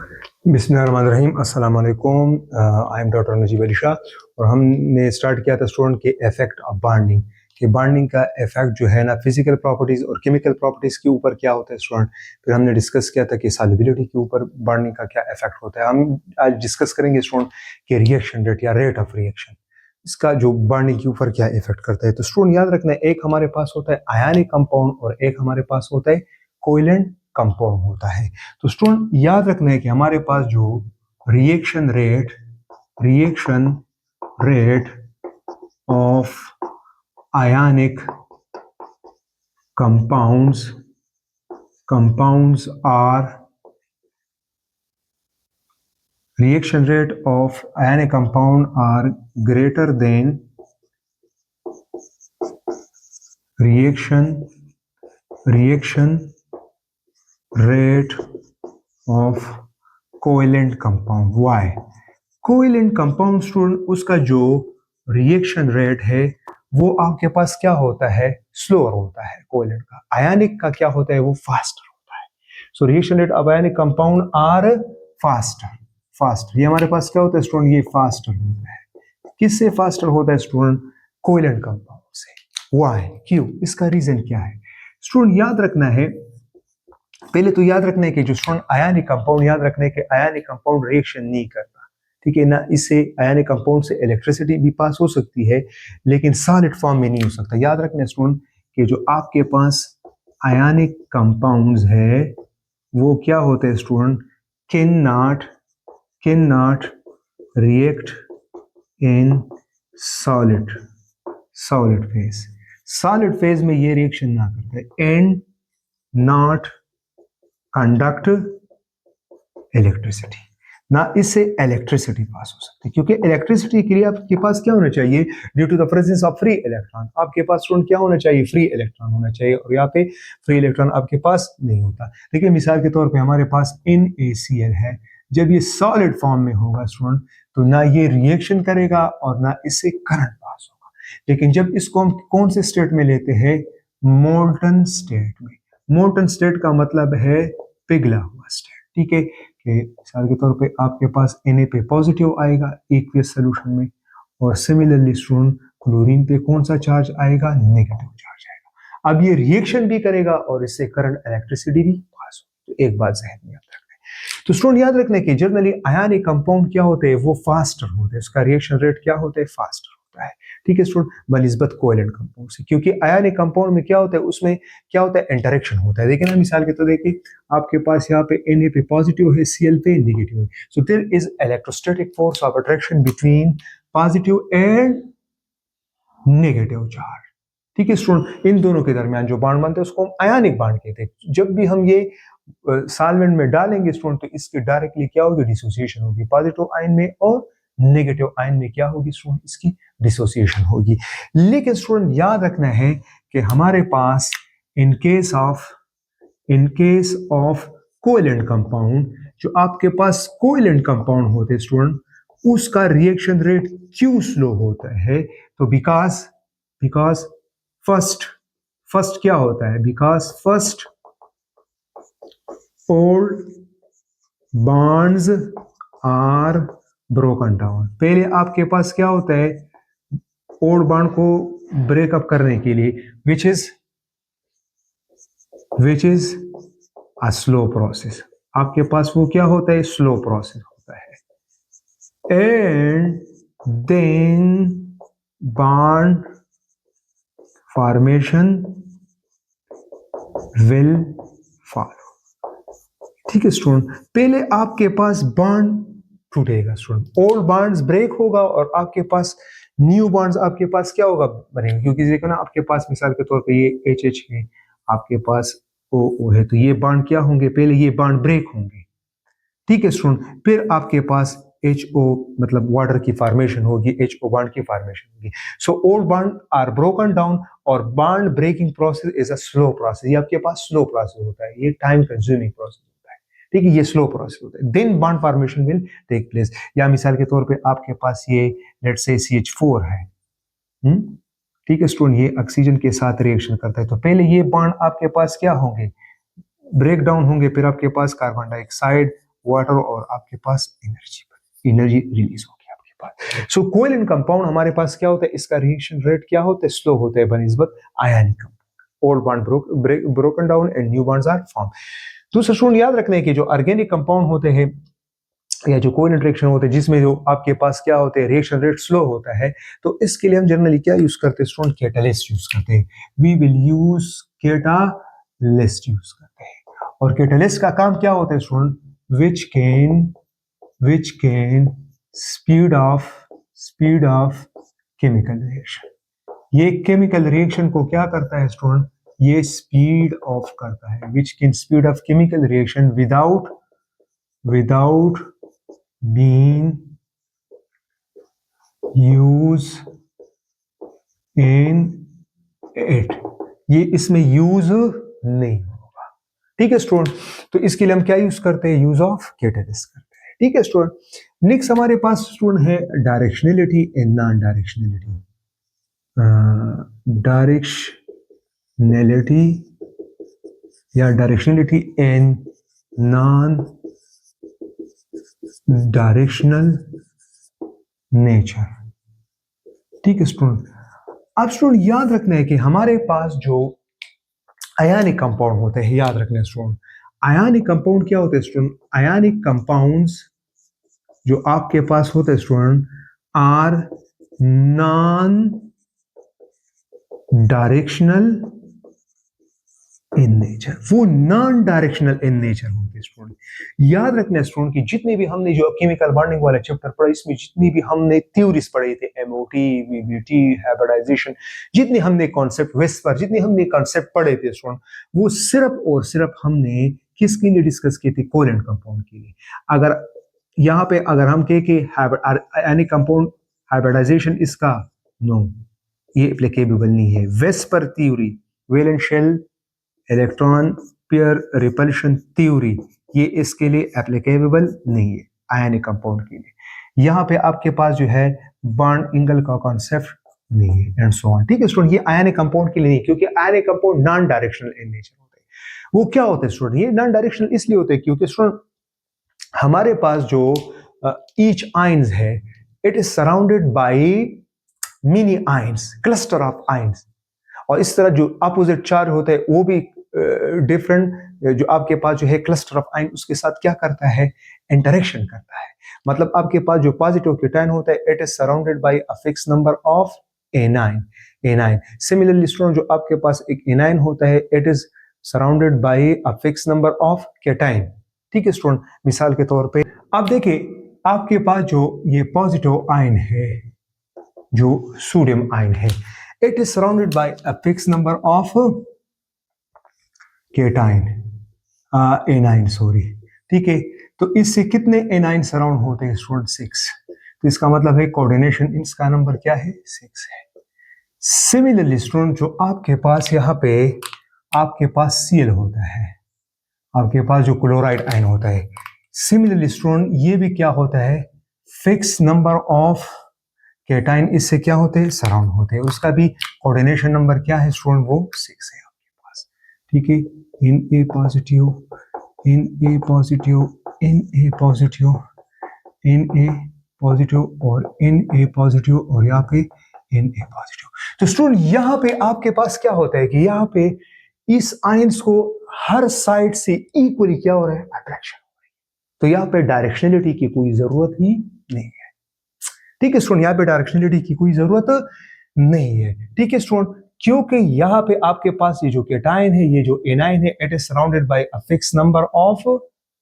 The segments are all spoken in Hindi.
बिस्मिल्लाहिर्रहमानिर्रहीम, अस्सलाम वालेकुम। I am doctor Najeeb Ali Shah और हमने स्टार्ट किया था स्टूडेंट के इफेक्ट ऑफ बॉन्डिंग कि बॉन्डिंग का इफेक्ट जो है ना फिजिकल प्रॉपर्टीज़ और केमिकल प्रॉपर्टीज़ के ऊपर क्या होता है स्टूडेंट। फिर हमने डिस्कस किया था कि सॉल्युबिलिटी के ऊपर बॉन्डिंग का क्या इफेक्ट होता है। हम आज डिस्कस करेंगे स्टूडेंट कि रिएक्शन रेट या रेट ऑफ रिएक्शन इसका जो बॉन्डिंग के ऊपर क्या इफेक्ट करता है। तो स्टूडेंट याद रखना है, एक हमारे पास होता है आयनिक कंपाउंड और एक हमारे पास होता है कोवेलेंट कंपाउंड होता है। तो स्टूडेंट याद रखना है कि हमारे पास जो reaction rate of ionic compounds are reaction rate of ionic compound are greater than reaction rate of covalent compound. Why? Covalent compound student उसका जो रिएक्शन रेट है वो आपके पास क्या होता है, स्लोअर होता है। कोवेलेंट का, आयनिक का क्या होता है, वो फास्टर होता है। So reaction rate of ionic compound are faster. ये हमारे पास क्या होता है स्टूडेंट, ये फास्टर होता है। किससे फास्टर होता है स्टूडेंट? कोवेलेंट कंपाउंड से। वाई, क्यों, इसका रीजन क्या है स्टूडेंट? याद रखना है, पहले तो याद रखना है कि जो स्टूडेंट आयनिक कंपाउंड, याद रखना है कि आयनिक कंपाउंड रिएक्शन नहीं करता, ठीक है ना। इससे आयनिक कंपाउंड से इलेक्ट्रिसिटी भी पास हो सकती है लेकिन सॉलिड फॉर्म में नहीं हो सकता। याद रखना स्टूडेंट कि जो आपके पास आयनिक कंपाउंड्स है वो क्या होते हैं student, can not react in solid phase में ये रिएक्शन ना करते एंड नॉट कंडक्ट इलेक्ट्रिसिटी, ना इससे इलेक्ट्रिसिटी पास हो सकती, क्योंकि इलेक्ट्रिसिटी के लिए आपके पास क्या होना चाहिए, due to the presence of free electron, आपके पास स्टूडेंट क्या होना चाहिए, फ्री इलेक्ट्रॉन होना चाहिए, और यहाँ पे फ्री इलेक्ट्रॉन आपके पास नहीं होता। देखिए मिसाल के तौर पे हमारे पास NaCl है, जब ये सॉलिड फॉर्म में होगा स्टूडेंट तो ना ये रिएक्शन करेगा और ना इससे करंट पास होगा। लेकिन जब इसको हम कौन से स्टेट में लेते हैं, मोल्टन स्टेट में। मोल्टन स्टेट का मतलब है पिघला हुआ स्टेट, ठीक है। कि मिसाल के तौर पे आपके पास Na पे पॉजिटिव आएगा एक्वियस सोल्यूशन में, और सिमिलरली स्टूडेंट क्लोरीन पे कौन सा चार्ज आएगा, नेगेटिव चार्ज आएगा। अब ये रिएक्शन भी करेगा और इससे करंट इलेक्ट्रिसिटी भी पास हो। तो एक बात जहन में याद रखना है। तो स्टूडेंट याद रखना है कि जनरली आयनिक कंपाउंड क्या होते हैं, वो फास्टर होते हैं, उसका रिएक्शन रेट क्या होता है, फास्टर होता है, ठीक है स्टूडेंट, बनिस्बत कोवेलेंट कंपाउंड से। क्योंकि आयनिक कंपाउंड में क्या होता है, उसमें क्या होता है, इंटरेक्शन होता है। देखिए ना मिसाल के तो देखिए आपके पास यहाँ पे Na पे पॉजिटिव है, Cl पे नेगेटिव है, so there is electrostatic force of attraction between positive and negative charge, ठीक है स्टूडेंट। इन दोनों के दरमियान जो बॉन्ड बनते हैं उसको हम आयनिक बॉन्ड कहते हैं। जब भी हम ये सॉल्वेंट में डालेंगे स्टूडेंट तो इसके डायरेक्टली क्या होगी, डिसोसिएशन होगी, पॉजिटिव आयन में और नेगेटिव आयन में क्या होगी स्टूडेंट, इसकी डिसोसिएशन होगी। लेकिन स्टूडेंट याद रखना है कि हमारे पास in case of covalent compound, जो आपके पास कोवेलेंट कंपाउंड होते हैं स्टूडेंट, उसका रिएक्शन रेट क्यों स्लो होता है, तो बिकॉज फर्स्ट क्या होता है, because first old bonds are broken down. पहले आपके पास क्या होता है, ओल्ड बॉन्ड को ब्रेकअप करने के लिए which is a slow process. आपके पास वो क्या होता है, स्लो प्रोसेस होता है, and then bond formation will follow, ठीक है स्टूडेंट। पहले आपके पास बॉन्ड टूटेगा स्टूडेंट, ओल्ड बॉन्ड्स ब्रेक होगा और आपके पास न्यू बॉन्ड्स आपके पास क्या होगा, बनेंगे। क्योंकि देखो ना आपके पास मिसाल के तौर पे ये HH है, आपके पास OO है, तो ये बॉन्ड क्या होंगे, पहले ये बॉन्ड ब्रेक होंगे, ठीक है स्टूडेंट। फिर आपके पास HO मतलब वाटर की फॉर्मेशन होगी, HO बॉन्ड की फॉर्मेशन होगी। So old bond are broken down और bond breaking process is a slow process. ये आपके पास स्लो प्रोसेस होता है, ये टाइम कंज्यूमिंग प्रोसेस होता है, ठीक है, ये स्लो प्रोसेस होता है। Then bond formation will take place. या मिसाल के तौर पे आपके पास ये लेट्स से CH4 है, ठीक है स्टूडेंट, ये ऑक्सीजन के साथ रिएक्शन करता है, तो पहले ये बॉन्ड आपके पास क्या होंगे, ब्रेक डाउन होंगे, फिर आपके पास कार्बन डाइऑक्साइड वाटर और आपके पास एनर्जी रिलीज होगी आपके पास। सो कोवेलेंट कंपाउंड हमारे पास क्या होता है, इसका रिएक्शन रेट क्या होता है, स्लो होता है बनिस्बत ionic compound. Old bond broken down and new bonds are form. दूसरा स्टूडेंट याद रखना है कि जो ऑर्गेनिक कंपाउंड होते हैं या जो कोवेलेंट रिएक्शन होते हैं जिसमें जो आपके पास क्या होते हैं, रिएक्शन रेट स्लो होता है, तो इसके लिए हम जनरली क्या यूज करते हैं स्टूडेंट, कैटालिस्ट यूज करते हैं। We will use catalyst use करते हैं। और कैटालिस्ट का काम क्या होता है student, which can speed of chemical reaction। ये केमिकल रिएक्शन को क्या करता है स्टूडेंट, ये स्पीड ऑफ करता है, which can speed of chemical reaction without being used in it। ये इसमें यूज नहीं होगा, ठीक है स्टूडेंट। तो इसके लिए हम क्या यूज करते हैं, यूज ऑफ कैटालिस्ट करते हैं, ठीक है स्टूडेंट। नेक्स्ट हमारे पास स्टूडेंट है directionality and non directionality. Directionality या directionality and non directional nature, ठीक है स्टूडेंट। अब स्टूडेंट याद रखना है कि हमारे पास जो आयनिक कंपाउंड होते हैं, याद रखना है स्टूडेंट, आयनिक कंपाउंड क्या होते हैं स्टूडेंट, आयनिक कंपाउंड्स जो आपके पास होते हैं student are non directional in nature. वो नॉन डायरेक्शनल इन नेचर होते हैं स्टूडेंट। याद रखना है स्टूडेंट कि जितने भी हमने जो केमिकल बॉन्डिंग वाला चैप्टर पढ़ा, इसमें जितनी भी हमने थ्योरीज पढ़े थे, एमओटी, वीबीटी, हाइब्रिडाइजेशन, जितने हमने कॉन्सेप्ट वेस्पर, जितने हमने कॉन्सेप्ट पढ़े थे स्टूडेंट, वो सिर्फ और सिर्फ हमने किसके लिए डिस्कस किए थे, कोवेलेंट कंपाउंड के लिए। अगर यहाँ पे अगर हम कहें कि आयनिक कंपाउंड हाइब्रिडाइजेशन इसका, नो, ये एप्लीकेबल नहीं है। VSEPR theory, valence shell electron pair repulsion theory, ये इसके लिए एप्लीकेबल नहीं है आयनिक कंपाउंड के लिए। यहाँ पे आपके पास जो है बॉन्ड एंगल का कॉन्सेप्ट नहीं है एंड सो ऑन, ठीक है स्टूडेंट। ये आयनिक कंपाउंड के लिए नहीं, क्योंकि ionic compound non directional in nature होते हैं। वो क्या होते हैं स्टूडेंट, ये नॉन डायरेक्शनल इसलिए होते हैं क्योंकि स्टूडेंट हमारे पास जो ईच आयंस है, it is surrounded by mini ions, cluster of ions. और इस तरह जो अपोजिट चार्ज होता है वो भी डिफरेंट, जो आपके पास जो है क्लस्टर ऑफ आयन उसके साथ क्या करता है, इंटरेक्शन करता है। मतलब आपके पास जो पॉजिटिव केटायन होता है, it is surrounded by a fix number of anion. Similarly student जो आपके पास एक एनाइन होता है, it is surrounded by a fix number of cation, ठीक है स्टूडेंट। मिसाल के तौर पे आप देखिए, आपके पास जो ये पॉजिटिव आयन है, जो सोडियम आयन है, it is surrounded by a fixed number of cation, anion, sorry, ठीक है। तो इससे कितने एनाइन सराउंड होते हैं स्टूडेंट, 6। तो इसका मतलब है कोऑर्डिनेशन इसका नंबर क्या है, 6 है। सिमिलरली स्टूडेंट जो आपके पास यहाँ पे आपके पास Cl होता है, आपके पास जो क्लोराइड आयन होता है, सिमिलरली स्टूडेंट ये भी क्या होता है, फिक्स नंबर ऑफ केटाइन इससे क्या होते हैं, सराउंड होते हैं। उसका भी कोऑर्डिनेशन नंबर क्या है स्टूडेंट, वो 6 है आपके पास, ठीक है। इन ए पॉजिटिव, इन ए पॉजिटिव, इन ए पॉजिटिव, इन ए पॉजिटिव और इन ए पॉजिटिव और यहाँ पे इन ए पॉजिटिव। तो स्टूडेंट यहाँ पे आपके पास क्या होता है कि यहाँ पे इस आयंस को हर साइड से इक्वली क्या हो रहा है, अट्रैक्शन हो रही है। तो यहाँ पे डायरेक्शनलिटी की कोई जरूरत ही नहीं है, ठीक है स्टूडेंट। यहाँ पे डायरेक्शनलिटी की कोई जरूरत नहीं है, ठीक है स्टूडेंट, क्योंकि यहाँ पे आपके पास ये जो केटायन है, ये जो एनाइन है, it is surrounded by a fix number of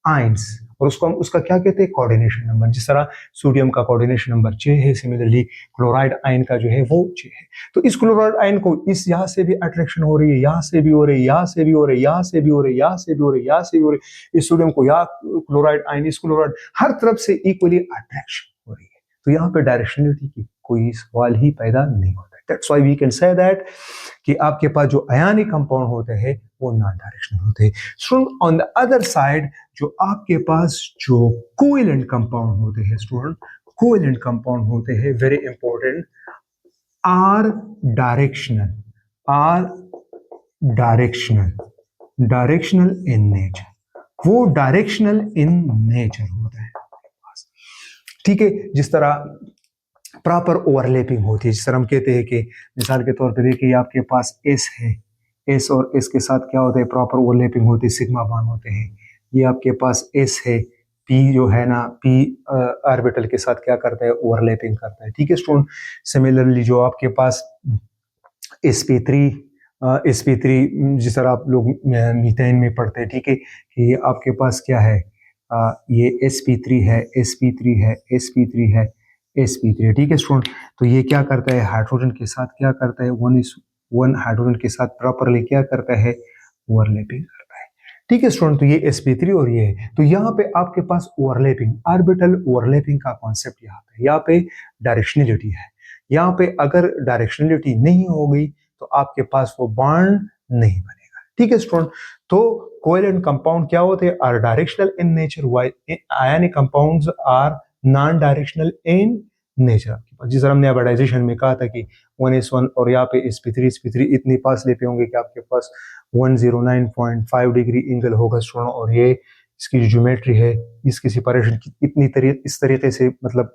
ions, और उसको हम उसका क्या कहते हैं, कोऑर्डिनेशन नंबर। जिस तरह सोडियम का कोऑर्डिनेशन नंबर 6 है, सिमिलरली क्लोराइड आयन का जो है वो 6 है। तो इस क्लोराइड आयन को इस यहाँ से भी अट्रैक्शन हो रही है, यहाँ से भी हो रही है, यहाँ से भी हो रही है, यहाँ से भी हो रही है, यहाँ से भी हो रही है, यहाँ से भी हो रही है। इस सोडियम को या क्लोराइड आयन, इस क्लोराइड, हर तरफ से इक्वली अट्रैक्शन हो रही है। तो यहाँ पे डायरेक्शनलिटी की कोई सवाल ही पैदा नहीं होता। That's why we can say that कि आपके पास जो आयनिक कंपाउंड होते हैं वो नॉन डायरेक्शनल होते हैं। Student on the other side जो आपके पास जो कोवेलेंट कंपाउंड होते हैं स्टूडेंट, कोवेलेंट कंपाउंड होते हैं, very important, are directional, are directional, directional in nature, वो डायरेक्शनल इन नेचर होता है। ठीक है, जिस तरह प्रॉपर ओवरलैपिंग होती है, जिस तरह हम कहते हैं कि मिसाल के तौर पर देखिए आपके पास एस है, एस और एस के साथ क्या होता है, प्रॉपर ओवरलैपिंग होती है, सिग्मा बॉन्ड होते हैं। ये आपके पास एस है, पी जो है ना, पी ऑर्बिटल के साथ क्या करता है, ओवरलैपिंग करता है। ठीक है स्टूडेंट, सिमिलरली जो आपके पास sp3 sp3 जिस तरह आप लोग मीथेन में पढ़ते हैं, ठीक है, कि आपके पास क्या है, ये sp3 है, sp3 है, sp3 है, sp3, ठीक है स्टूडेंट। तो ये क्या करता है, हाइड्रोजन के साथ क्या करता है, 1 हाइड्रोजन के साथ प्रॉपरली क्या करता है, ओवरलैपिंग करता है। ठीक है स्टूडेंट, तो ये sp3 और ये है। तो यहाँ पे आपके पास ओवरलैपिंग, ऑर्बिटल ओवरलैपिंग का कॉन्सेप्ट यहाँ पे डायरेक्शनलिटी है। यहाँ पे अगर डायरेक्शनलिटी नहीं होगी तो आपके पास वो बॉन्ड नहीं बनेगा। ठीक है स्टूडेंट, तो कोवेलेंट कंपाउंड क्या होते हैं, are directional in nature, while ionic compounds are non directional in nature. आपके पास जिस तरह हमने हाइब्रिडाइजेशन में कहा था कि 1s1 और यहाँ पे sp3 इतनी फासले पे होंगे कि आपके पास 109.5 डिग्री एंगल होगा स्टूडेंट, और ये इसकी जो ज्योमेट्री है, इसकी सेपरेशन की इस तरीके से मतलब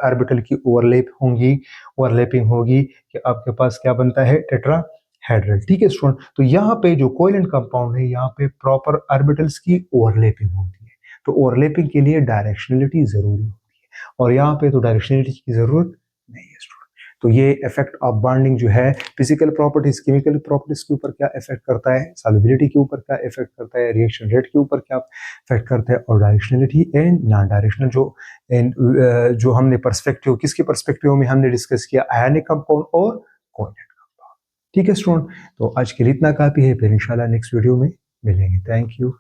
ऑर्बिटल की ओवरलैपिंग होगी कि आपके पास क्या बनता है, टेट्राहेड्रल। ठीक है स्टूडेंट, तो यहाँ पे जो कोवेलेंट कंपाउंड है, यहाँ पे प्रॉपर ऑर्बिटल्स की ओवरलैपिंग होती है। तो ओवरलैपिंग के लिए डायरेक्शनलिटी जरूरी होती है, और यहाँ पे तो डायरेक्शनलिटी की जरूरत नहीं है स्टूडेंट। तो ये इफेक्ट ऑफ बॉन्डिंग जो है, फिजिकल प्रॉपर्टीज, केमिकल प्रॉपर्टीज के ऊपर क्या इफेक्ट करता है, सॉल्युबिलिटी के ऊपर क्या इफेक्ट करता है, रिएक्शन रेट के ऊपर क्या इफेक्ट करता है, और डायरेक्शनलिटी एंड नॉन डायरेक्शनल जो हमने पर्सपेक्टिव, किसके पर्सपेक्टिव में हमने डिस्कस किया, आयनिक कंपाउंड और कोवेलेंट कंपाउंड। ठीक है स्टूडेंट, तो आज के लिए इतना काफी है, फिर इंशाल्लाह नेक्स्ट वीडियो में मिलेंगे। Thank you.